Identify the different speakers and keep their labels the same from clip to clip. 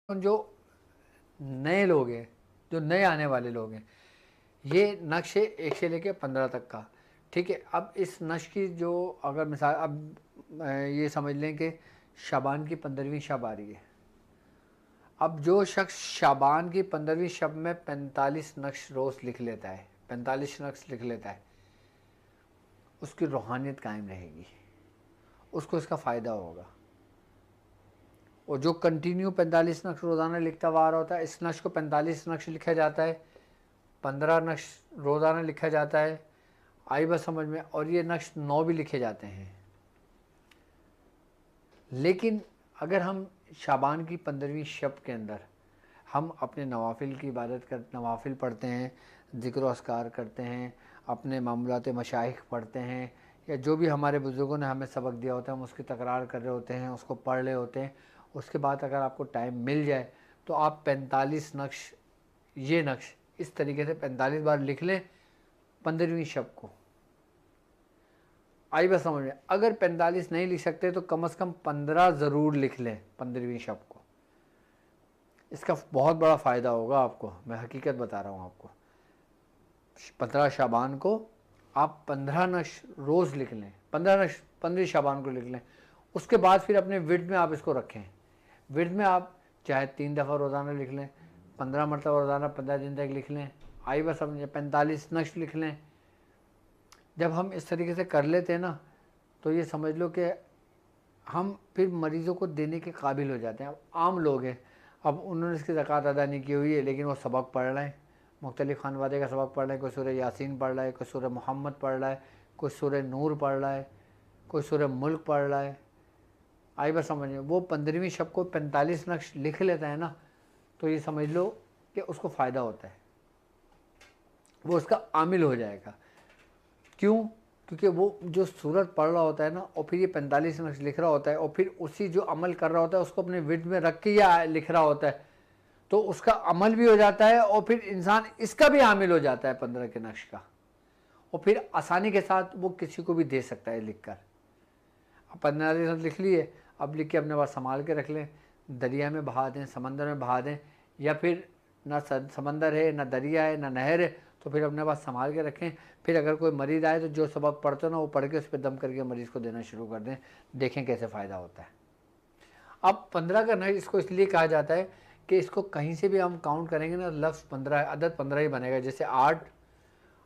Speaker 1: जो नए लोग हैं, जो नए आने वाले लोग हैं, ये नक्श है 1 से लेके 15 तक का। ठीक है, अब इस नक्श की जो अगर मिसाल अब ये समझ लें कि शाबान की 15वीं शब आ रही है। अब जो शख्स शाबान की 15वीं शब में 45 नक्श रोज़ लिख लेता है, 45 नक्श लिख लेता है, उसकी रूहानियत कायम रहेगी, उसको इसका फ़ायदा होगा। और जो कंटिन्यू 45 नक्श रोज़ाना लिखता हुआ आ रहा होता है, इस नक्श को 45 नक्श लिखा जाता है, 15 नक्श रोज़ाना लिखा जाता है, आई बस समझ में। और ये नक्श 9 भी लिखे जाते हैं। लेकिन अगर हम शाबान की 15वीं शब के अंदर हम अपने नवाफिल की इबादत कर, नवाफिल पढ़ते हैं, ज़िक्र व अस्कार करते हैं, अपने मामलात मशाइख पढ़ते हैं, या जो भी हमारे बुज़ुर्गों ने हमें सबक दिया होता है हम उसकी तकरार कर रहे होते हैं, उसको पढ़ रहे होते हैं, उसके बाद अगर आपको टाइम मिल जाए तो आप 45 नक्श, ये नक्श इस तरीके से 45 बार लिख लें 15वीं शब को। आई बस समझ में। अगर 45 नहीं लिख सकते तो कम से कम 15 ज़रूर लिख लें 15वीं शब को। इसका बहुत बड़ा फ़ायदा होगा आपको, मैं हकीकत बता रहा हूँ आपको। 15 शाबान को आप 15 नक्श रोज़ लिख लें, 15 नक्श 15 शाबान को लिख लें। उसके बाद फिर अपने विर्द में आप इसको रखें। विर्द में आप चाहे 3 दफ़ा रोज़ाना लिख लें, 15 मरतबा रोज़ाना 15 दिन तक लिख लें, आई बस समझे, 45 नक्श लिख लें। जब हम इस तरीके से कर लेते हैं ना, तो ये समझ लो कि हम फिर मरीज़ों को देने के काबिल हो जाते हैं। अब आम लोग हैं, अब उन्होंने इसकी ज़कात अदा नहीं की हुई है, लेकिन वो सबक पढ़ रहे हैं, मुख्तलिफ़ खानवादे का सबक पढ़ रहे हैं। कोई सूरह यासीन पढ़ रहा है, कोई सूरह मोहम्मद पढ़ रहा है, कोई सूरह नूर पढ़ रहा है, कोई सूरह मुल्क पढ़ रहा है। आई बस समझिए, वो 15वीं शब को 45 नक्श लिख लेता है ना, तो ये समझ लो कि उसको फ़ायदा होता है, वो उसका आमिल हो जाएगा। क्यों? क्योंकि वो जो सूरत पढ़ रहा होता है ना, और फिर ये 45 नक्श लिख रहा होता है, और फिर उसी जो अमल कर रहा होता है उसको अपने विर्द में रख के या लिख रहा होता है, तो उसका अमल भी हो जाता है, और फिर इंसान इसका भी आमिल हो जाता है 15 के नक्श का, और फिर आसानी के साथ वो किसी को भी दे सकता है लिख कर। अब 15 लिख लिए, अब लिख के अपने पास संभाल के रख लें, दरिया में बहा दें, समंदर में बहा दें, या फिर ना समंदर है, ना दरिया है, ना नहर है, तो फिर अपने पास संभाल के रखें। फिर अगर कोई मरीज़ आए तो जो सबक पढ़ते हो ना वो पढ़ के उस पर दम करके मरीज़ को देना शुरू कर दें, देखें कैसे फ़ायदा होता है। अब 15 का नक्श इसको इसलिए कहा जाता है कि इसको कहीं से भी हम काउंट करेंगे ना, लफ्ज़ 15, अदद 15 ही बनेगा। जैसे 8,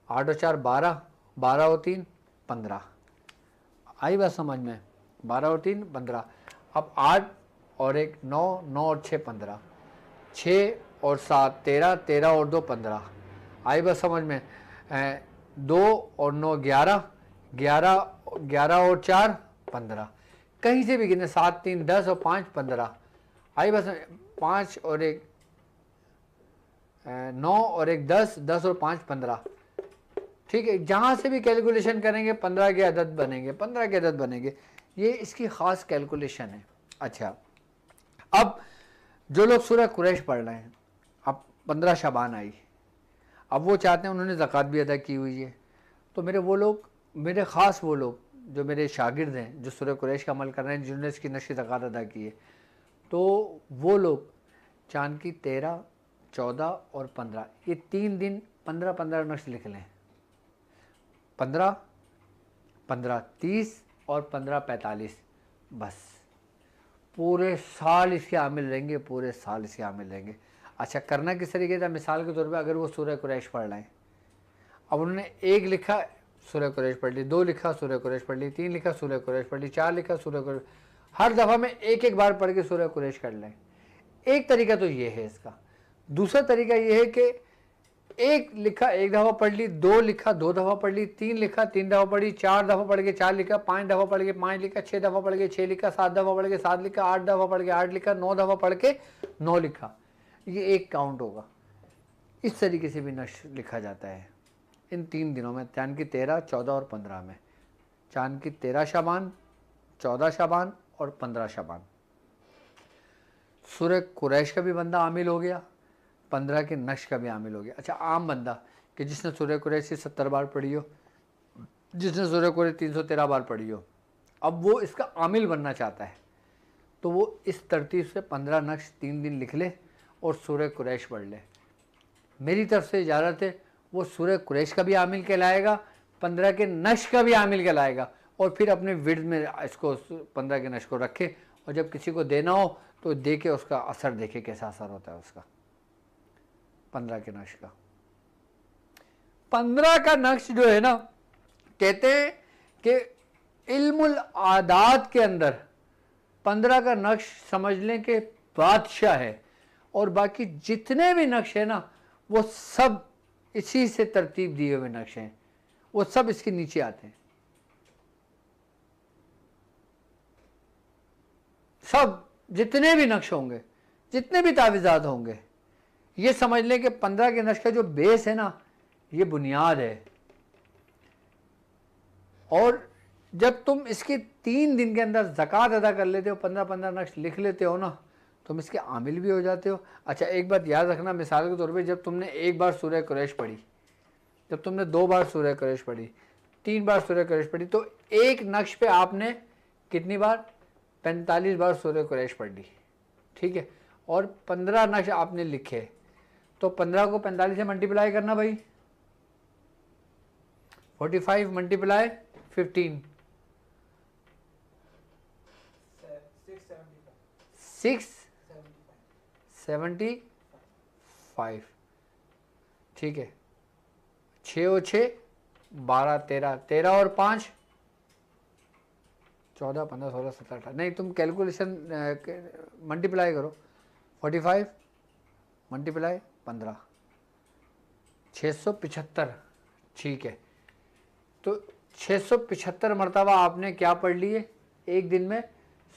Speaker 1: 8 और 4 12, 12 और 3 15, आई बात समझ में, 12 और 3 15। अब 8 और 1 9, 9 और 6 15, 6 और 7 13, 13 और 2 15, आई बात समझ में। 2 और 9 11, 11, 11 और 4 15, कहीं से भी गिने, 7 3 10 और 5 15, आई बस 5 और 1 9 और 1 10, 10 और 5 15। ठीक है, जहाँ से भी कैलकुलेशन करेंगे 15 के अदद बनेंगे, 15 के अदद बनेंगे। ये इसकी ख़ास कैलकुलेशन है। अच्छा, अब जो लोग सूरह कुरैश पढ़ रहे हैं, अब 15 शाबान आई, अब वो चाहते हैं, उन्होंने ज़कात भी अदा की हुई है, तो मेरे वो लोग, मेरे ख़ास वो लोग जो मेरे शागिर्द हैं, जो सूरह कुरैश का अमल कर रहे हैं, जिन्होंने इसकी नक्श ज़कात अदा की है, तो वो लोग चाँद की 13, 14 और 15, ये 3 दिन 15-15 नक्श लिख लें। 15, 15 30 और 15 45, बस पूरे साल इसके आमिल रहेंगे, पूरे साल इसके आमिल रहेंगे। अच्छा, करना किस तरीके से? मिसाल के तौर पे अगर वो सूरह कुरैश पढ़ रहे हैं, अब उन्होंने 1 लिखा सूरह कुरैश पढ़ ली, 2 लिखा सूरह कुरैश पढ़ ली, 3 लिखा सूरह कुरैश पढ़ ली, 4 लिखा सूरह कुरैश, हर दफ़ा में एक एक बार पढ़ के सूरह कुरैश कर लें। एक तरीका तो ये है इसका। दूसरा तरीका ये है कि 1 लिखा 1 दफ़ा पढ़ ली, 2 लिखा 2 दफ़ा पढ़ ली, 3 लिखा 3 दफ़ा पढ़ी, 4 दफ़ा पढ़ के 4 लिखा, 5 दफ़ा पढ़ के 5 लिखा, 6 दफ़ा पढ़ के 6 लिखा, 7 दफ़ा पढ़ के 7 लिखा, 8 दफ़ा पढ़ के 8 लिखा, 9 दफ़ा पढ़ के 9 लिखा। ये एक काउंट होगा। इस तरीके से भी नक्श लिखा जाता है इन 3 दिनों में, चाँद की 13, 14 और 15 में। चाँद की 13 शाबान, 14 शाबान और 15 शाबान। सूरह कुरैश का भी बंदा आमिल हो गया, 15 के नक्श का भी आमिल हो गया। अच्छा, आम बंदा कि जिसने सूरह कुरैश की 70 बार पढ़ी हो, जिसने सूरह कुरैश 313 बार पढ़ी हो, अब वो इसका आमिल बनना चाहता है, तो वो इस तरतीब से 15 नक्श 3 दिन लिख ले और सूरह कुरैश पढ़ ले। मेरी तरफ से इजाज़त है, वो सूरह कुरैश का भी आमिल कहलाएगा, 15 के नक्श का भी आमिल कहलाएगा, और फिर अपने विर्द में इसको 15 के नक्श को रखे, और जब किसी को देना हो तो दे के उसका असर देखे, कैसा असर होता है उसका 15 के नक्श का। 15 का नक्श जो है ना, कहते हैं कि इल्मुल आदात के अंदर 15 का नक्श समझ लें कि बादशाह है, और बाकी जितने भी नक्श है ना वो सब इसी से तरतीब दिए हुए नक्श हैं, वो सब इसके नीचे आते हैं। सब जितने भी नक्श होंगे, जितने भी तावीज़ात होंगे, ये समझ लें कि 15 के नक्श का जो बेस है ना, ये बुनियाद है। और जब तुम इसके 3 दिन के अंदर ज़कात अदा कर लेते हो, 15-15 नक्श लिख लेते हो ना, तुम इसके आमिल भी हो जाते हो। अच्छा, एक बात याद रखना, मिसाल के तौर पे जब तुमने एक बार सूरह कुरैश पढ़ी, जब तुमने 2 बार सूरह कुरैश पढ़ी, 3 बार सूरह कुरैश पढ़ी, तो एक नक्श पे आपने कितनी बार? 45 बार सूरह कुरैश पढ़ ली, ठीक है। और 15 नक्श आपने लिखे, तो 15 को 45 से मल्टीप्लाई करना भाई, 45 मल्टीप्लाई 15, 675, ठीक है। 6 और 6 12, 13, 13 और 5 14, 15, 16, 17, 18, नहीं तुम कैलकुलेशन मल्टीप्लाई करो, 45 मल्टीप्लाई 15, 675, ठीक है। तो 675 मरतबा आपने क्या पढ़ लिए एक दिन में?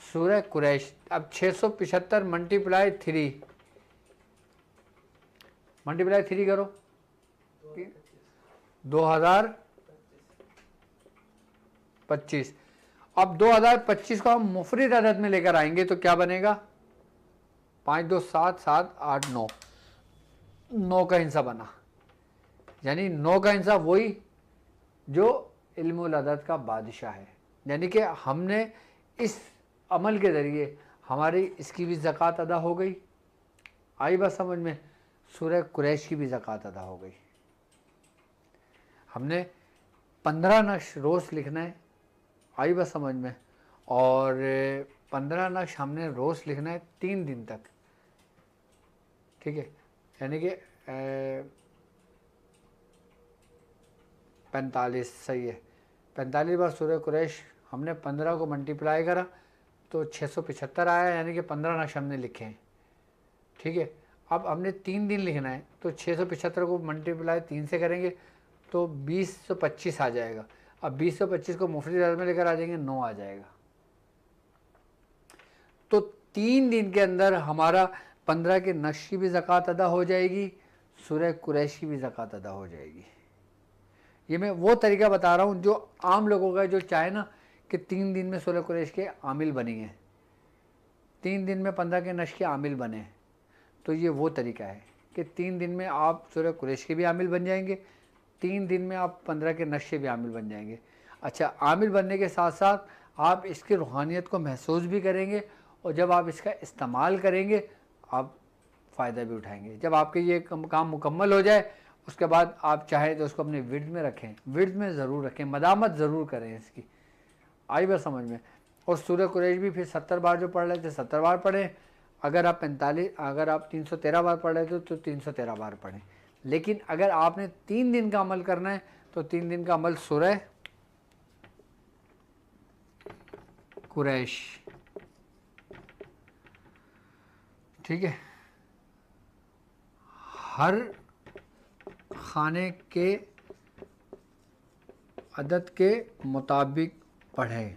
Speaker 1: सूरह कुरैश। अब 675 मल्टीप्लाई 3 करो, 2025। अब 2025 को हम मुफरिद अदद में लेकर आएंगे तो क्या बनेगा? 5, 2, 7, 7, 8, 9, 9 का हिस्सा बना, यानी 9 का हिस्सा वही जो इल्मुल अदद का बादशाह है। यानी कि हमने इस अमल के ज़रिए हमारी इसकी भी ज़कात अदा हो गई। आई बात समझ में? सूरह कुरैश की भी ज़कात अदा हो गई। हमने 15 नक्श रोज़ लिखना है, आई बात समझ में? और 15 नक्श हमने रोज़ लिखना है 3 दिन तक, ठीक है। यानी कि 45, सही है। 45 बार सूरह कुरैश हमने 15 को मल्टीप्लाई करा तो 675 आया, यानी कि 15 नक्श हमने लिखे हैं, ठीक है। अब हमने 3 दिन लिखना है तो 675 को मल्टीप्लाई 3 से करेंगे तो 2025 आ जाएगा। अब 2025 को मुफरिद अदद में लेकर आ जाएंगे, 9 आ जाएगा। तो 3 दिन के अंदर हमारा 15 के नक्श की भी ज़कात अदा हो जाएगी, सूरह कुरैश की भी ज़कात अदा हो जाएगी। ये मैं वो तरीका बता रहा हूँ जो आम लोगों का, जो चाहे ना कि 3 दिन में सूरह कुरैश के आमिल बनेंगे, 3 दिन में 15 के नक्श के आमिल बने, तो ये वो तरीका है कि 3 दिन में आप सूरह कुरैश के भी आमिल बन जाएंगे, 3 दिन में आप 15 के नक्श के भी आमिल बन जाएंगे। अच्छा, आमिल बनने के साथ साथ आप इसकी रूहानियत को महसूस भी करेंगे, और जब आप इसका इस्तेमाल करेंगे आप फ़ायदा भी उठाएंगे। जब आपके ये काम मुकम्मल हो जाए उसके बाद आप चाहें तो उसको अपने विर्द में रखें, विर्द में ज़रूर रखें, मदामत ज़रूर करें इसकी। आई बात समझ में? और सूरह कुरैश भी फिर 70 बार जो पढ़ रहे थे 70 बार पढ़ें, अगर आप 313 बार पढ़ रहे थे तो 313 बार पढ़ें। लेकिन अगर आपने 3 दिन का अमल करना है तो 3 दिन का अमल सूरह कुरैश, ठीक है, हर खाने के अदद के मुताबिक पढ़ें।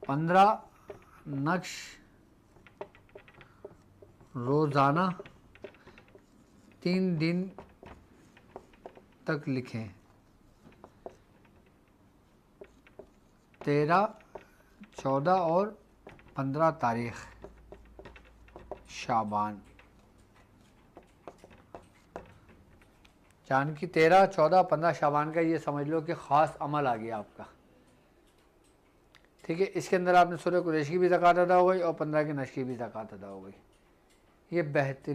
Speaker 1: 15 नक्श रोज़ाना 3 दिन तक लिखें। 13, 14 और 15 तारीख शाबान, यानी कि 13, 14, 15 शाबान का ये समझ लो कि ख़ास अमल आ गया आपका। ठीक है, इसके अंदर आपने सूरह कुरैश की भी ज़कात अदा हो गई और 15 के नश की भी ज़कात अदा हो गई। ये बेहतरीन